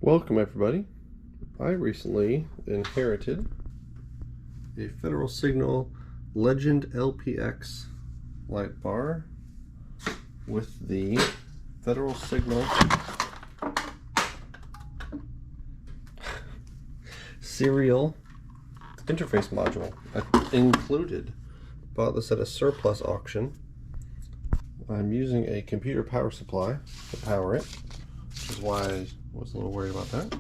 Welcome everybody. I recently inherited a Federal Signal Legend LPX light bar with the Federal Signal serial interface module included. Bought this at a surplus auction. I'm using a computer power supply to power it, which is why I was a little worried about that.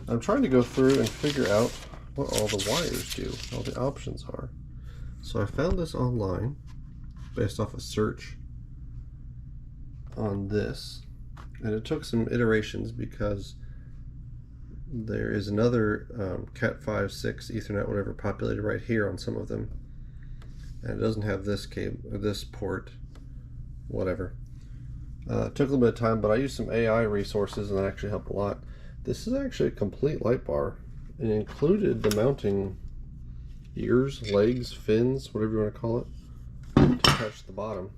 I'm trying to go through and figure out what all the wires do, all the options are. So I found this online based off a search on this, and it took some iterations because there is another Cat 5, 6, Ethernet, whatever, populated right here on some of them, and it doesn't have this cable or this port, whatever. It took a little bit of time, but I used some AI resources and that actually helped a lot. This is actually a complete light bar. It included the mounting ears, legs, fins, whatever you want to call it, to touch the bottom.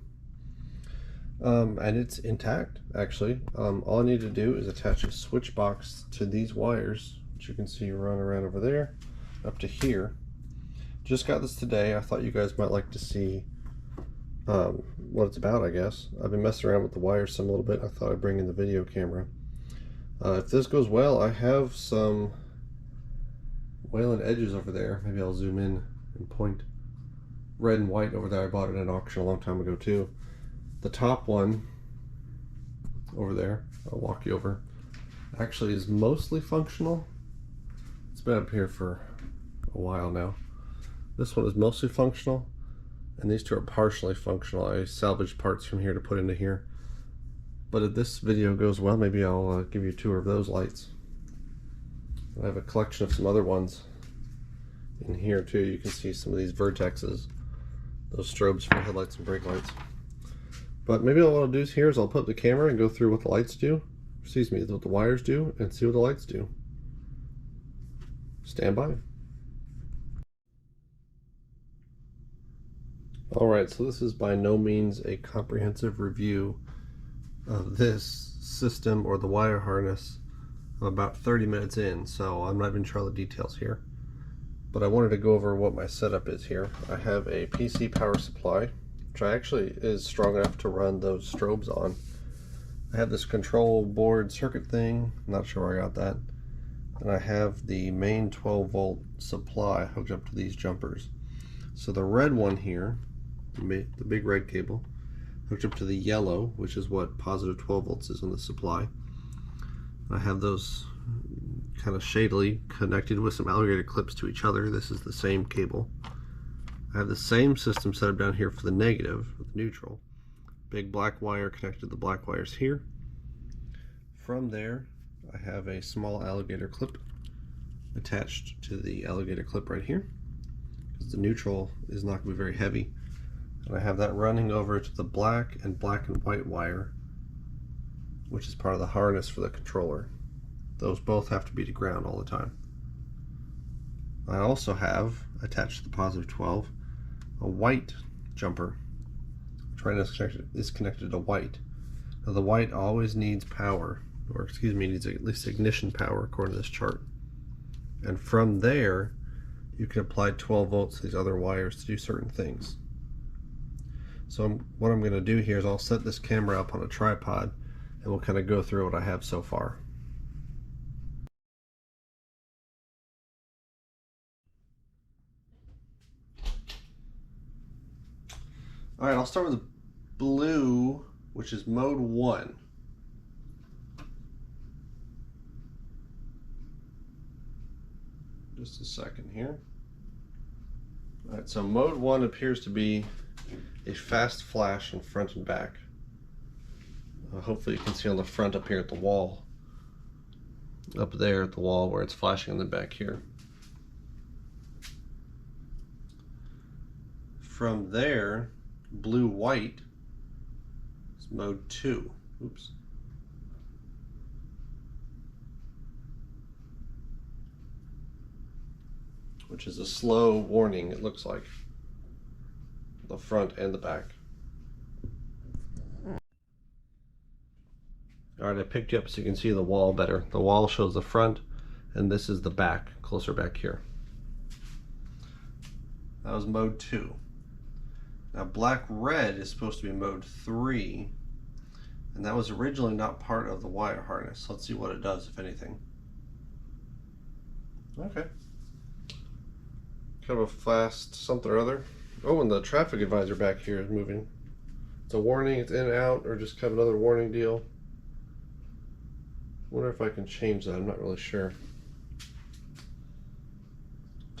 And it's intact, actually. All I need to do is attach a switch box to these wires, which you can see run around over there, up to here. Just got this today. I thought you guys might like to see what it's about, I guess. I've been messing around with the wires some a little bit. I thought I'd bring in the video camera. If this goes well, I have some Wayland edges over there. Maybe I'll zoom in and point. Red and white over there. I bought it at an auction a long time ago too. The top one over there, I'll walk you over, actually is mostly functional. It's been up here for a while now. This one is mostly functional, and these two are partially functional. I salvaged parts from here to put into here. But if this video goes well, maybe I'll give you a tour of those lights. I have a collection of some other ones in here too. You can see some of these vertexes, those strobes for headlights and brake lights. But maybe what I'll do here is I'll put up the camera and go through what the lights do, excuse me, what the wires do, and see what the lights do. Stand by. Alright, so this is by no means a comprehensive review of this system or the wire harness. I'm about 30 minutes in, so I'm not even sure all the details here. But I wanted to go over what my setup is here. I have a PC power supply, which actually is strong enough to run those strobes on. I have this control board circuit thing, not sure where I got that. And I have the main 12-volt supply hooked up to these jumpers. So the red one here, the big red cable, hooked up to the yellow, which is what positive 12 volts is on the supply. I have those kind of shadily connected with some alligator clips to each other. This is the same cable. I have the same system set up down here for the negative, with the neutral. Big black wire connected to the black wires here. From there, I have a small alligator clip attached to the alligator clip right here, because the neutral is not going to be very heavy. And I have that running over to the black and white wire, which is part of the harness for the controller. Those both have to be to ground all the time. I also have, attached to the positive 12, a white jumper, which right now is connected to white. Now the white always needs power, or excuse me, needs at least ignition power according to this chart. And from there, you can apply 12 volts to these other wires to do certain things. So what I'm going to do here is I'll set this camera up on a tripod and we'll kind of go through what I have so far. Alright, I'll start with the blue, which is mode 1. Just a second here. Alright, so mode 1 appears to be a fast flash in front and back. Hopefully you can see on the front up here at the wall, up there at the wall where it's flashing in the back here. From there, blue-white is mode 2. Oops. Which is a slow warning, it looks like. The front and the back. All right, I picked you up so you can see the wall better. The wall shows the front, and this is the back, closer back here. That was mode 2. Now black-red is supposed to be mode 3, and that was originally not part of the wire harness. Let's see what it does, if anything. Okay. Kind of a fast something or other. Oh, and the traffic advisor back here is moving. It's a warning, it's in and out, or just kind of another warning deal. Wonder if I can change that, I'm not really sure.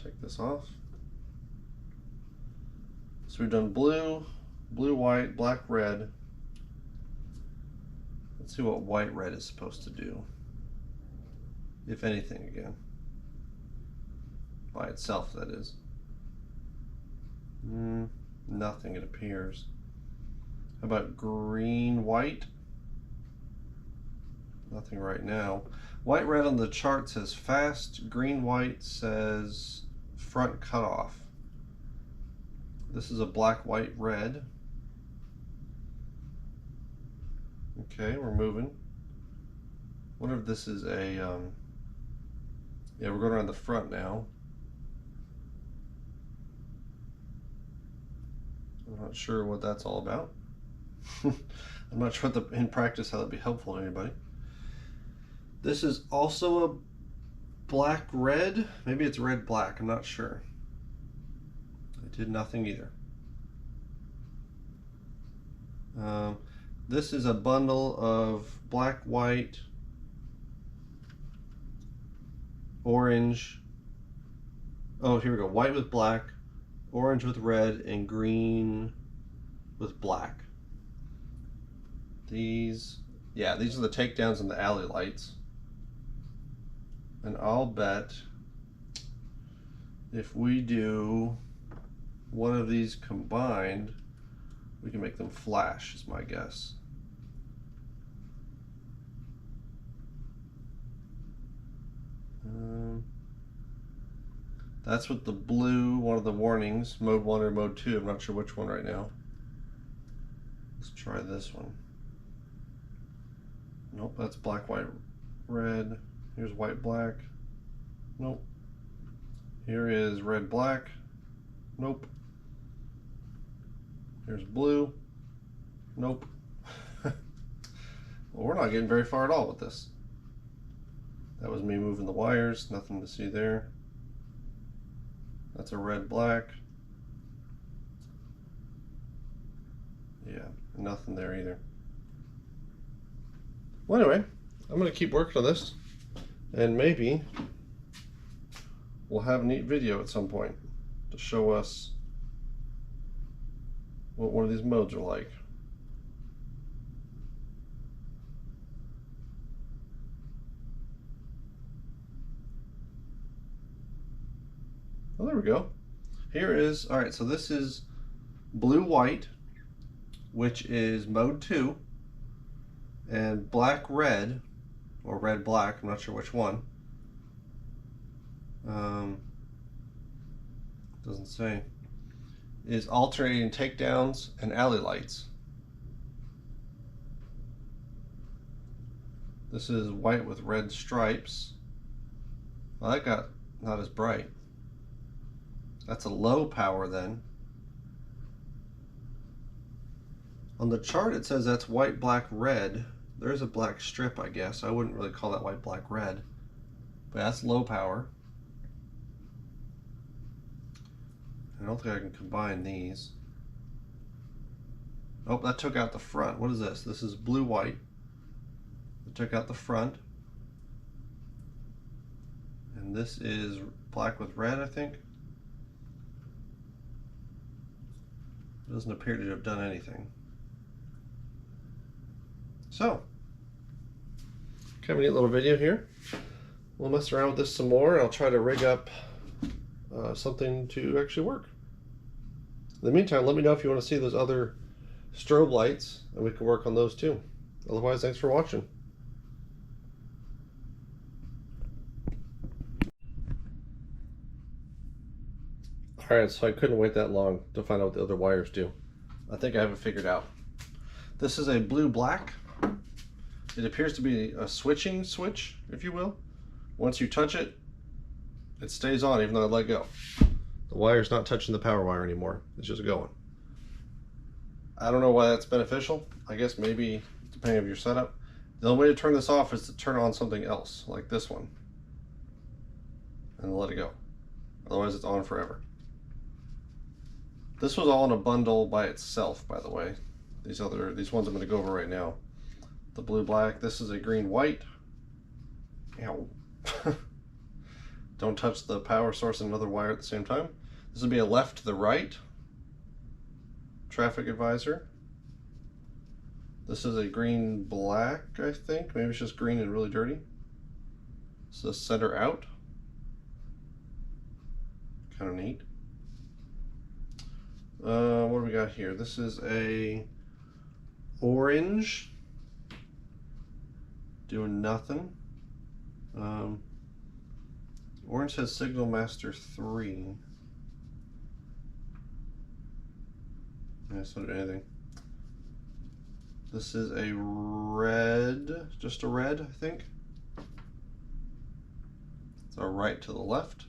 Take this off. So we've done blue, blue, white, black, red. Let's see what white, red is supposed to do. If anything, again. By itself, that is. Nothing, it appears. How about green, white? Nothing right now. White, red on the chart says fast. Green, white says front cutoff. This is a black, white, red. Okay, we're moving. Wonder if this is a, yeah, we're going around the front now. I'm not sure what that's all about. I'm not sure what in practice how that'd be helpful to anybody. This is also a black red. Maybe it's red black. I'm not sure. It did nothing either. This is a bundle of black, white, orange. Oh, here we go. White with black, orange with red, and green with black. These, yeah, these are the takedowns and the alley lights. And I'll bet if we do one of these combined, we can make them flash, is my guess. That's what the blue, one of the warnings, mode 1 or mode 2, I'm not sure which one right now. Let's try this one. Nope, that's black, white, red. Here's white, black. Nope. Here is red, black. Nope. Here's blue. Nope. Well, we're not getting very far at all with this. That was me moving the wires. Nothing to see there. That's a red, black. Yeah, nothing there either. Well, anyway, I'm going to keep working on this, and maybe we'll have a neat video at some point to show us what one of these modes are like. Oh, there we go. Here is, all right, so this is blue-white, which is mode 2, and black-red, or red-black, I'm not sure which one. Doesn't say. Is alternating takedowns and alley lights. This is white with red stripes. Well, that got not as bright. That's a low power then. On the chart it says that's white, black, red. There's a black strip, I guess. I wouldn't really call that white, black, red. But that's low power. I don't think I can combine these. Oh, that took out the front. What is this? This is blue, white. It took out the front. And this is black with red, I think. It doesn't appear to have done anything. So, kind of a neat little video here. We'll mess around with this some more, and I'll try to rig up something to actually work. In the meantime, let me know if you want to see those other strobe lights, and we can work on those too. Otherwise, thanks for watching. Alright, so I couldn't wait that long to find out what the other wires do. I think I have it figured out. This is a blue-black. It appears to be a switching switch, if you will. Once you touch it, it stays on even though I let go. The wire's not touching the power wire anymore. It's just going. I don't know why that's beneficial. I guess maybe depending on your setup. The only way to turn this off is to turn on something else, like this one, and let it go. Otherwise it's on forever. This was all in a bundle by itself, by the way. These ones I'm going to go over right now. The blue black. This is a green white. Ow. Don't touch the power source and another wire at the same time. This would be a left to the right traffic advisor. This is a green black, I think. Maybe it's just green and really dirty. So center out. Kind of neat. What do we got here? This is a orange. Doing nothing. Orange has Signal Master 3. Yeah, it's not doing anything. This is a red, just a red, I think. It's a right to the left.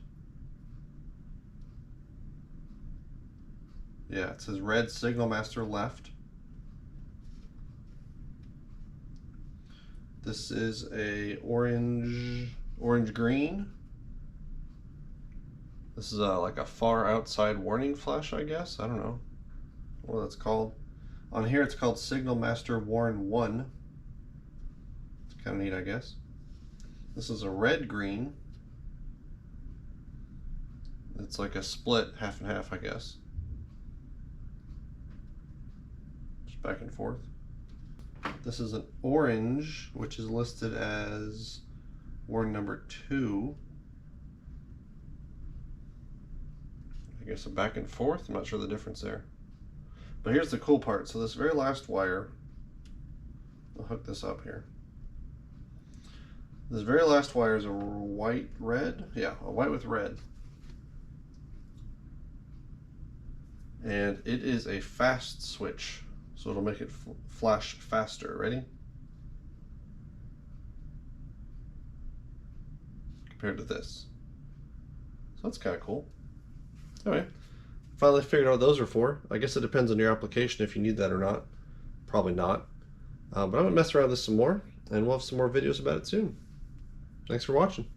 Yeah, it says red Signal Master left. This is a orange green. This is like a far outside warning flash, I guess. I don't know what that's called. On here it's called Signal Master Warn 1. It's kind of neat, I guess. This is a red green. It's like a split, half and half, I guess. Just back and forth. This is an orange, which is listed as warning number 2. I guess a back and forth. I'm not sure the difference there. But here's the cool part. So this very last wire, I'll hook this up here. This very last wire is a white red. Yeah, a white with red. And it is a fast switch. So it'll make it flash faster. Ready? Compared to this. So that's kind of cool. Anyway, finally figured out what those are for. I guess it depends on your application if you need that or not. Probably not. But I'm going to mess around with this some more, and we'll have some more videos about it soon. Thanks for watching.